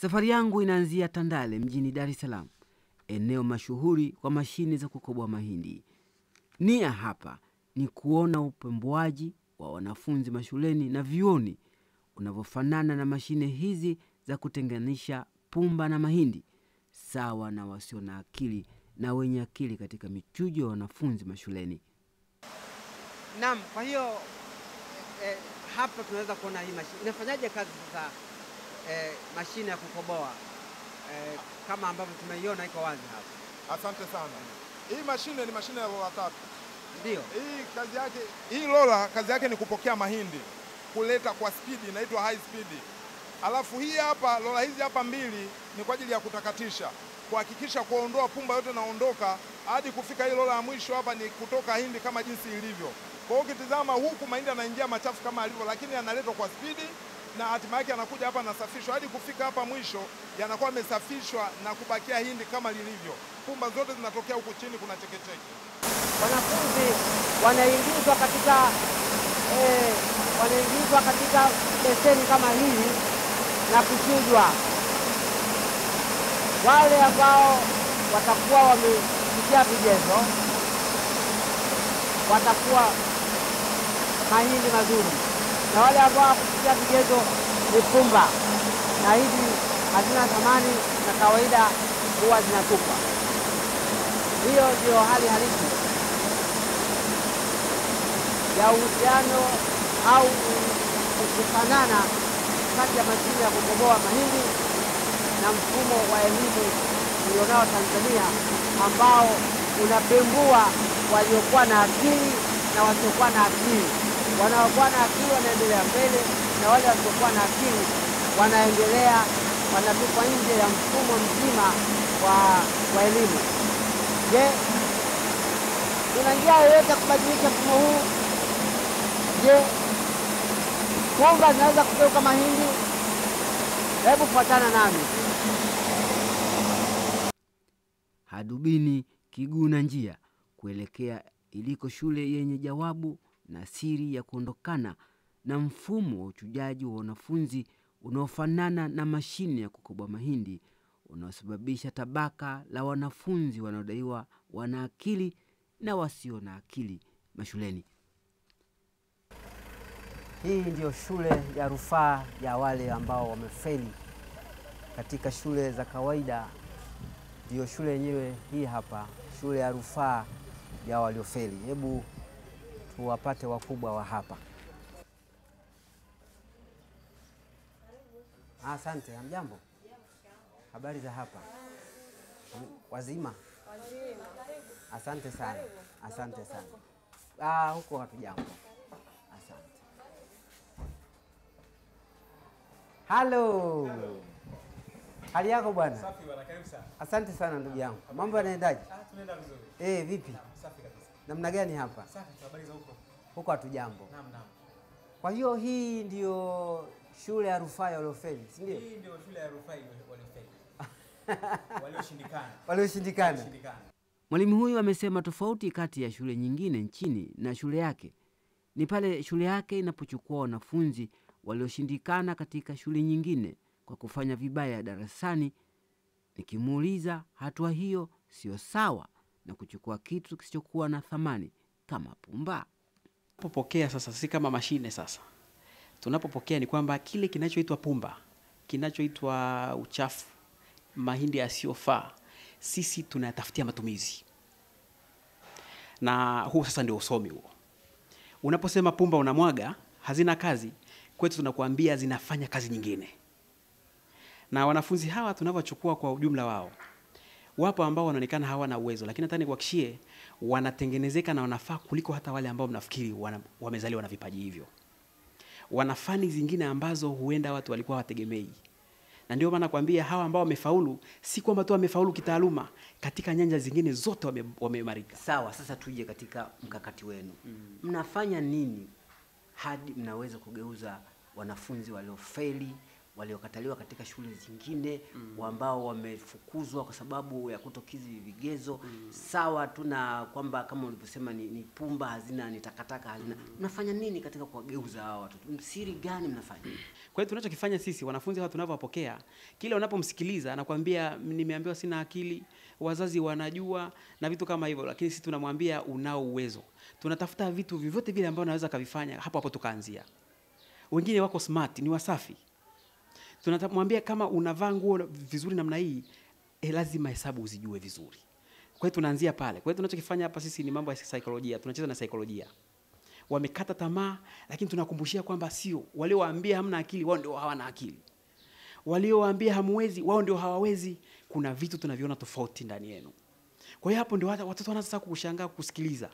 Safari yangu inaanzia Tandale mjini Dar es Salaam, eneo mashuhuri kwa mashine za kukoboa mahindi. Nia hapa ni kuona upembuaji wa wanafunzi mashuleni na vyuoni unavyofanana na mashine hizi za kutenganisha pumba na mahindi, sawa na wasio na akili na wenye akili katika michujo ya wanafunzi mashuleni. Naam, kwa hiyo hapa tunaweza kuona hii mashine inafanyaje kazi sasa. Mashine ya kukoboa kama ambavyo tumeiona iko wazi hapa. Asante sana. Hii mashine ni mashine ya rola 3. Ndio. Hii kazi yake, hii rola kazi yake ni kupokea mahindi, kuleta kwa speed, inaitwa high speed. Alafu hii hapa rola hizi hapa mbili ni kwa ajili ya kutakatisha, kuhakikisha kuondoa pumba yote naondoka hadi kufika hii rola ya mwisho hapa ni kutoka hindi kama jinsi ilivyo. Kwa hiyo ukitizama huku mahindi yanaingia machafu kama alivyo, lakini yanaletwa kwa speed na hatimaye anakuja hapa nasafishwa hadi kufika hapa mwisho yanakuwa yamesafishwa na kubakia hindi kama lilivyo. Pumba zote zinatokea huku chini, kuna chekecheke. Wanafunzi wanaingizwa katika beseni kama hii na kuchujwa. Wale ambao watakuwa wamefikia vigezo watakuwa mahindi mazuri, na wale ambao kufikia vigezo ni pumba, na hivi hazina thamani na kawaida huwa zinatupwa. Hiyo ndio hali halisi ya uhusiano au kufanana kati ya mashine ya kukoboa mahindi na mfumo wa elimu ulionao Tanzania, ambao unapembua waliokuwa na akili na wasiokuwa na akili. Wanaokuwa na akili wanaendelea mbele na wale wasiokuwa na akili wanaendelea, wanatupwa nje ya mfumo mzima wa elimu. Je, kuna njia yoyote kubadilisha mfumo huu? Je, pumba zinaweza kugeuka mahindi? Hebu fuatana nami. Hadubini Kiguna njia kuelekea iliko shule yenye jawabu na siri ya kuondokana na mfumo wa uchujaji wa wanafunzi unaofanana na mashine ya kukoboa mahindi, unaosababisha tabaka la wanafunzi wanaodaiwa wana akili na wasio na akili mashuleni. Hii ndio shule ya rufaa ya wale ambao wamefeli katika shule za kawaida. Ndio shule yenyewe hii hapa, shule ya rufaa ya waliofeli. Hebu tuwapate wakubwa wa hapa. Asante, hamjambo? Habari za hapa? Wazima? Asante sana. Asante sana. Huko hatujambo. Asante. Halo. Hali yako bwana? Safi bwana, karibu sana. Asante sana ndugu yangu. Mambo yanaendaje? Tunaenda vizuri. Vipi? Safi kabisa. Namna gani hapa? Safi, habari za huko? Huko hatujambo. Naam. Kwa hiyo hii ndio shule ya rufaa ya waliofeli, si ndio? Hii ndio shule ya rufaa waliofeli. Walioshindikana. Walioshindikana. Mwalimu huyu amesema tofauti kati ya shule nyingine nchini na shule yake ni pale shule yake inapochukua wanafunzi walioshindikana katika shule nyingine kwa kufanya vibaya darasani. Nikimuuliza, hatua hiyo sio sawa na kuchukua kitu kisichokuwa na thamani kama pumba. Tunapopokea sasa si kama mashine sasa. Tunapopokea ni kwamba kile kinachoitwa pumba, kinachoitwa uchafu, mahindi yasiyofaa, sisi tunatafutia matumizi. Na huu sasa ndio usomi huo. Unaposema pumba unamwaga, hazina kazi, kwetu tunakuambia zinafanya kazi nyingine. Na wanafunzi hawa tunavyochukua kwa ujumla wao, wapo ambao wanaonekana hawana uwezo, lakini hata nikuhakishie wanatengenezeka na wanafaa kuliko hata wale ambao mnafikiri wamezaliwa na vipaji hivyo. Wanafani zingine ambazo huenda watu walikuwa wategemei. Na ndio maana nakwambia hawa ambao wamefaulu si kwamba tu wamefaulu kitaaluma, katika nyanja zingine zote wameimarika. Sawa, sasa tuje katika mkakati wenu. Mnafanya nini hadi mnaweza kugeuza wanafunzi waliofeli waliokataliwa katika shule zingine, ambao wamefukuzwa kwa sababu ya kutokizi vigezo. Sawa tu na kwamba kama ulivyosema ni pumba hazina, ni takataka hazina. Mnafanya nini katika kuwageuza hao watoto? Msiri gani mnafanya? Kwa hiyo tunachokifanya sisi wanafunzi hawa tunavyowapokea, kila unapomsikiliza anakuambia nimeambiwa sina akili, wazazi wanajua na vitu kama hivyo, lakini sisi tunamwambia unao uwezo. Tunatafuta vitu vyovyote vile ambavyo anaweza kavifanya, hapo hapo tukaanzia. Wengine wako smart, ni wasafi. Tunamwambia kama unavaa nguo vizuri namna hii, lazima hesabu uzijue vizuri. Kwa hiyo tunaanzia pale. Kwa hiyo tunachokifanya hapa sisi ni mambo ya saikolojia, tunacheza na saikolojia. Wamekata tamaa, lakini tunakumbushia kwamba sio waliowaambia hamna akili, wao ndio hawana akili. Waliowaambia hamwezi, wao ndio hawawezi. Kuna vitu tunaviona tofauti ndani yenu. Kwa hiyo hapo ndio watoto wanaanza sasa kushangaa, kusikiliza.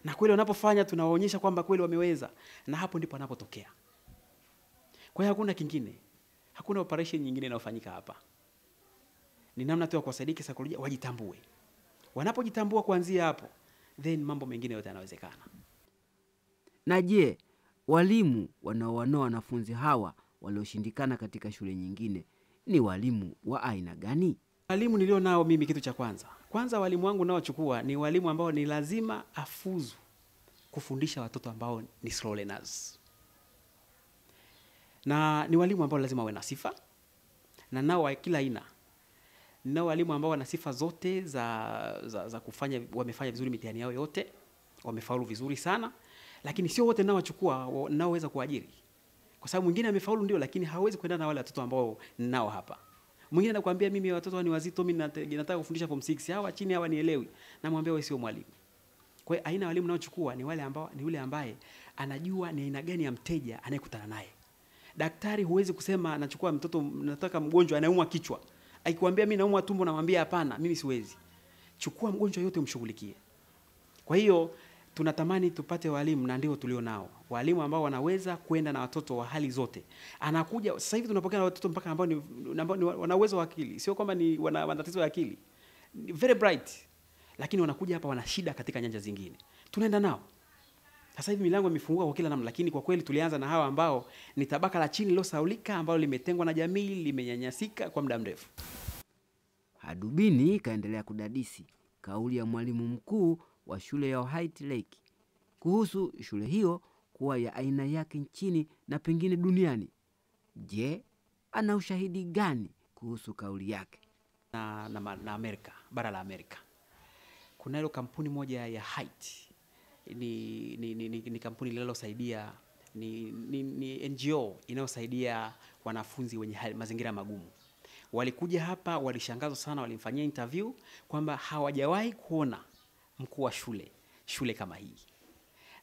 Na kweli wanapofanya tunawaonyesha kwamba kweli wameweza, na hapo ndipo wanapotokea. Kwa hiyo hakuna kingine. Hakuna operation nyingine inayofanyika hapa. Ni namna tu ya kuwasaidia kisaikolojia wajitambue. Wanapojitambua kuanzia hapo, then mambo mengine yote yanawezekana. Na je, walimu wanaowanoa wanafunzi hawa walioshindikana katika shule nyingine ni walimu wa aina gani? Walimu nilio nao mimi, kitu cha kwanza walimu wangu naochukua ni walimu ambao ni lazima afuzu kufundisha watoto ambao ni slow learners. Na ni walimu ambao lazima wawe na sifa, na nao wa kila aina. Nao walimu ambao wana sifa zote za kufanya, wamefanya vizuri mitihani yao yote, wamefaulu vizuri sana, lakini sio wote nao wachukua naoweza kuajiri. Kwa sababu mwingine amefaulu ndio, lakini hawezi kwenda na wale watoto ambao nao hapa. Mwingine anakuambia mimi watoto ni wazito, mimi nataka kufundisha form 6, hawa chini hawa nielewi. Namwambia wewe sio mwalimu. Kwa hiyo aina ya walimu naochukua ni wale ambao ni yule ambaye anajua ni aina gani ya mteja anayekutana naye. Daktari huwezi kusema anachukua mtoto, nataka mgonjwa anaumwa kichwa. Akikwambia mimi naumwa tumbo, namwambia hapana, mimi siwezi. Chukua mgonjwa yote umshughulikie. Kwa hiyo tunatamani tupate walimu, na ndio tulio nao. Walimu ambao wanaweza kwenda na watoto wa hali zote. Anakuja sasa hivi tunapokea watoto mpaka ambao ni wana uwezo wa akili. Sio kwamba ni wana matatizo ya akili. Very bright. Lakini wanakuja hapa wana shida katika nyanja zingine. Tunaenda nao. Sasa hivi milango imefunguka kwa kila namna, lakini kwa kweli tulianza na hawa ambao ni tabaka la chini lilosaulika, ambao limetengwa na jamii, limenyanyasika kwa muda mrefu. Hadubini kaendelea kudadisi kauli ya mwalimu mkuu wa shule ya White Lake kuhusu shule hiyo kuwa ya aina yake nchini na pengine duniani. Je, ana ushahidi gani kuhusu kauli yake? Na Amerika, bara la Amerika. Kuna ile kampuni moja ya Height, ni kampuni linalosaidia, ni NGO inayosaidia wanafunzi wenye mazingira magumu. Walikuja hapa, walishangazwa sana, walimfanyia interview kwamba hawajawahi kuona mkuu wa shule kama hii.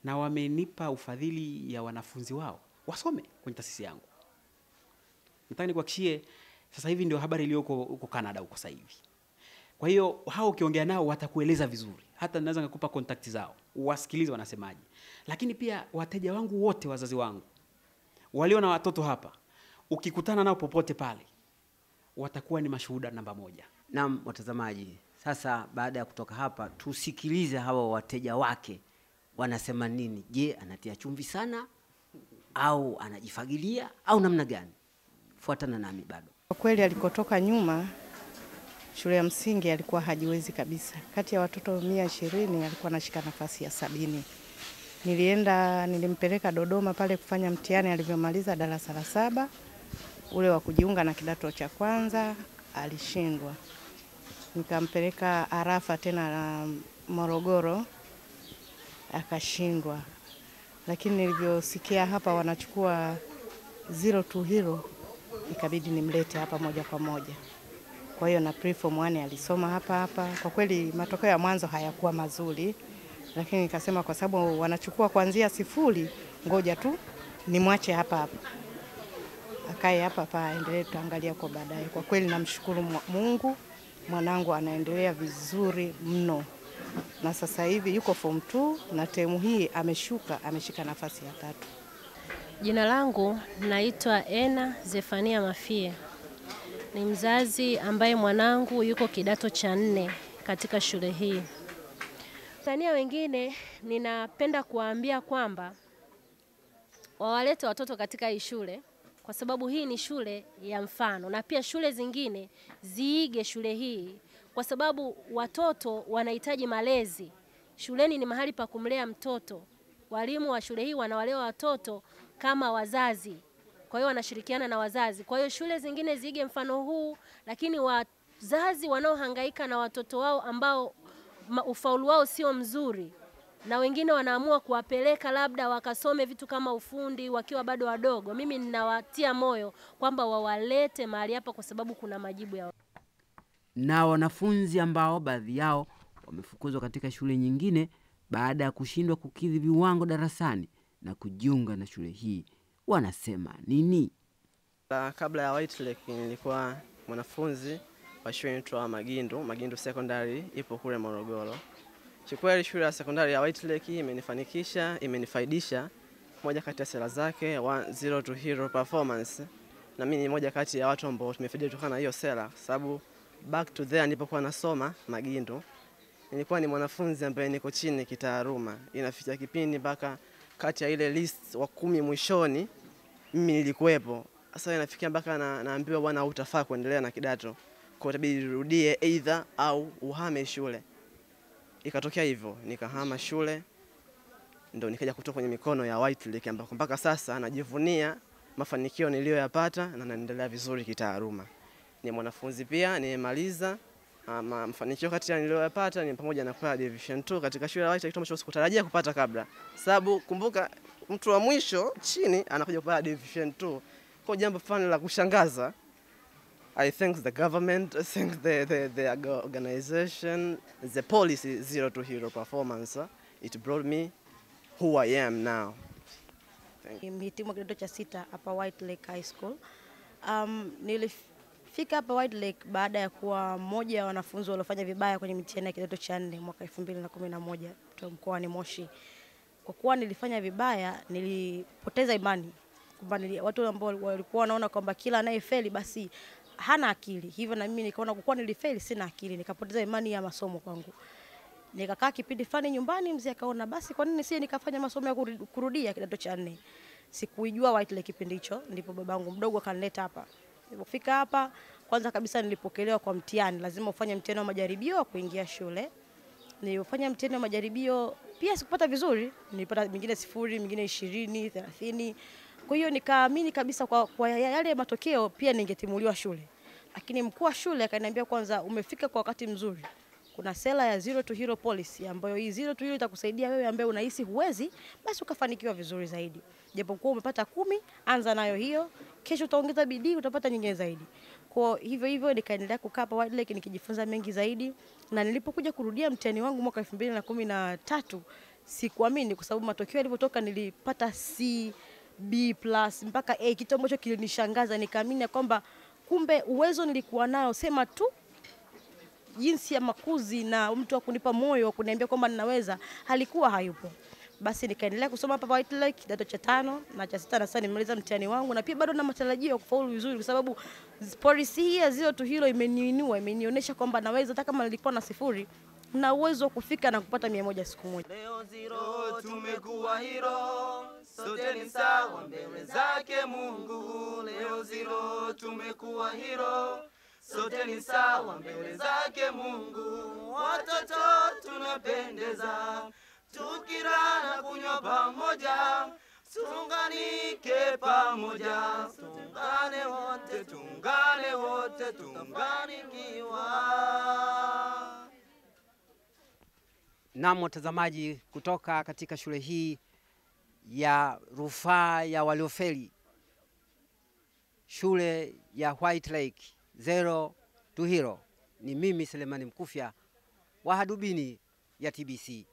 Na wamenipa ufadhili ya wanafunzi wao wasome kwenye taasisi yangu. Nataka nikuhakishie sasa hivi ndio habari iliyoko huko Canada huko sasa hivi. Kwa hiyo hao ukiongea nao watakueleza vizuri. Hata naweza nikupa contact zao, uwasikilize wanasemaje. Lakini pia wateja wangu wote, wazazi wangu walio na watoto hapa, ukikutana nao popote pale, watakuwa ni mashuhuda namba moja. Na watazamaji, sasa baada ya kutoka hapa tusikilize hawa wateja wake wanasema nini. Je, anatia chumvi sana au anajifagilia au namna gani? Fuatana nami bado. Kwa kweli alikotoka nyuma, shule ya msingi alikuwa hajiwezi kabisa. Kati ya watoto 120 alikuwa anashika nafasi ya 70. Nilimpeleka Dodoma pale kufanya mtihani, alivyomaliza darasa la 7 ule wa kujiunga na kidato cha kwanza alishindwa. Nikampeleka Arafa tena na Morogoro akashindwa. Lakini nilivyosikia hapa wanachukua 0 to hero, ikabidi nimlete hapa moja kwa moja. Kwa hiyo na pre-form 1 alisoma hapa. Kwa kweli matokeo ya mwanzo hayakuwa mazuri, lakini nikasema kwa sababu wanachukua kuanzia 0, ngoja tu nimwache hapa. Akae hapa aendelee, tutaangalia kwa baadaye. Kwa kweli namshukuru Mungu, mwanangu anaendelea vizuri mno. Na sasa hivi yuko form 2 na term hii ameshika nafasi ya 3. Jina langu naitwa Ena Zefania Mafie. Ni mzazi ambaye mwanangu yuko kidato cha 4 katika shule hii. Tanzania wengine ninapenda kuwaambia kwamba wawalete watoto katika hii shule kwa sababu hii ni shule ya mfano, na pia shule zingine ziige shule hii, kwa sababu watoto wanahitaji malezi. Shuleni ni mahali pa kumlea mtoto. Walimu wa shule hii wanawalea watoto kama wazazi, kwa hiyo wanashirikiana na wazazi. Kwa hiyo shule zingine ziige mfano huu, lakini wazazi wanaohangaika na watoto wao ambao ufaulu wao sio mzuri, na wengine wanaamua kuwapeleka labda wakasome vitu kama ufundi wakiwa bado wadogo, mimi ninawatia moyo kwamba wawalete mahali hapa, kwa sababu kuna majibu ya Na wanafunzi ambao baadhi yao wamefukuzwa katika shule nyingine baada ya kushindwa kukidhi viwango darasani na kujiunga na shule hii wanasema nini? Kabla ya White Lake nilikuwa mwanafunzi wa shule inaitwa Magindu Secondary, ipo kule Morogoro. Kikweli shule ya sekondari ya White Lake imenifaidisha. Moja kati ya sera zake 0 to hero performance, na mimi ni moja kati ya watu ambao tumefaidika kutokana na hiyo sera, sababu back to there nilipokuwa nasoma Magindu nilikuwa ni mwanafunzi ambaye niko chini kitaaluma. Inafikia kipindi mpaka kati ya ile list wa 10 mwishoni mimi nilikuwepo. Sasa inafikia mpaka naambiwa bwana hutafaa kuendelea na kidato, kwa itabidi nirudie either au uhame shule. Ikatokea hivyo, nikahama shule, ndo nikaja kutoka kwenye mikono ya White Lake, ambako mpaka sasa najivunia mafanikio niliyoyapata na naendelea vizuri kitaaluma. Ni mwanafunzi pia, nimemaliza. Mafanikio kati ya niliyoyapata ni pamoja na kwa division 2 katika shule ya White Lake, ambacho sikutarajia kupata kabla. Sababu kumbuka mtu wa mwisho chini anakuja kupata division 2. Kwa jambo fulani la kushangaza. I thank the government, I thank the organization, the policy 0 to hero performance. It brought me who I am now. Mhitimu kidato cha 6 hapa White Lake High School. Nilifika hapa White Lake baada ya kuwa mmoja wa wanafunzi waliofanya vibaya kwenye mitihani ya kidato cha 4 mwaka 2011 mkoani Moshi. Kwa kuwa nilifanya vibaya, nilipoteza imani kwamba watu ambao walikuwa wanaona kwamba kila anayefeli basi hana akili. Hivyo na mimi nikaona kwa kuwa nilifeli sina akili, nikapoteza imani ya masomo kwangu. Nikakaa kipindi fulani nyumbani, mzee akaona basi kwa nini si nikafanya masomo ya kurudia kidato cha 4. Sikuijua White Lake kipindi hicho, ndipo babangu mdogo akanileta hapa. Nilipofika hapa, kwanza kabisa nilipokelewa kwa mtihani, lazima ufanye mtihani wa majaribio wa kuingia shule. Nilifanya mtihani wa majaribio, pia sikupata vizuri, nilipata mingine 0, mingine 20, 30. Kwa hiyo nikaamini kabisa kwa yale matokeo pia ningetimuliwa shule. Lakini mkuu wa shule akaniambia kwanza umefika kwa wakati mzuri. Kuna sera ya 0 to hero policy ambayo hii 0 to hero itakusaidia wewe ambaye unahisi huwezi basi ukafanikiwa vizuri zaidi. Japokuwa umepata 10, anza nayo hiyo. Kesho utaongeza bidii utapata nyingine zaidi. Kwa hivyo nikaendelea kukaa hapa White Lake nikijifunza mengi zaidi, na nilipokuja kurudia mtihani wangu mwaka 2013 sikuamini kwa sababu matokeo yalivyotoka nilipata C, B+ mpaka A, kitu ambacho kilinishangaza. Nikaamini kwamba kumbe uwezo nilikuwa nao, sema tu jinsi ya makuzi na mtu wa kunipa moyo wa kuniambia kwamba ninaweza halikuwa hayupo. Basi nikaendelea kusoma hapa White Lake kidato cha 5 na cha 6, na sasa nimemaliza mtihani wangu, na pia bado na matarajio ya kufaulu vizuri kwa sababu policy hii ya 0 to hero imenionyesha kwamba naweza, hata kama nilikuwa na 0 na uwezo wa kufika na kupata 100 siku moja. Leo 0 tumekuwa hero, sote ni sawa mbele zake Mungu. Leo 0 tumekuwa hero, sote ni sawa mbele zake Mungu. Watoto tunapendeza, tukila na kunywa pamoja, tuunganike pamoja, tuungane wote, tuunganikiwa. Na watazamaji, kutoka katika shule hii ya rufaa ya waliofeli, shule ya White Lake 0 to hero, ni mimi Selemani Mkufya wa Hadubini ya TBC.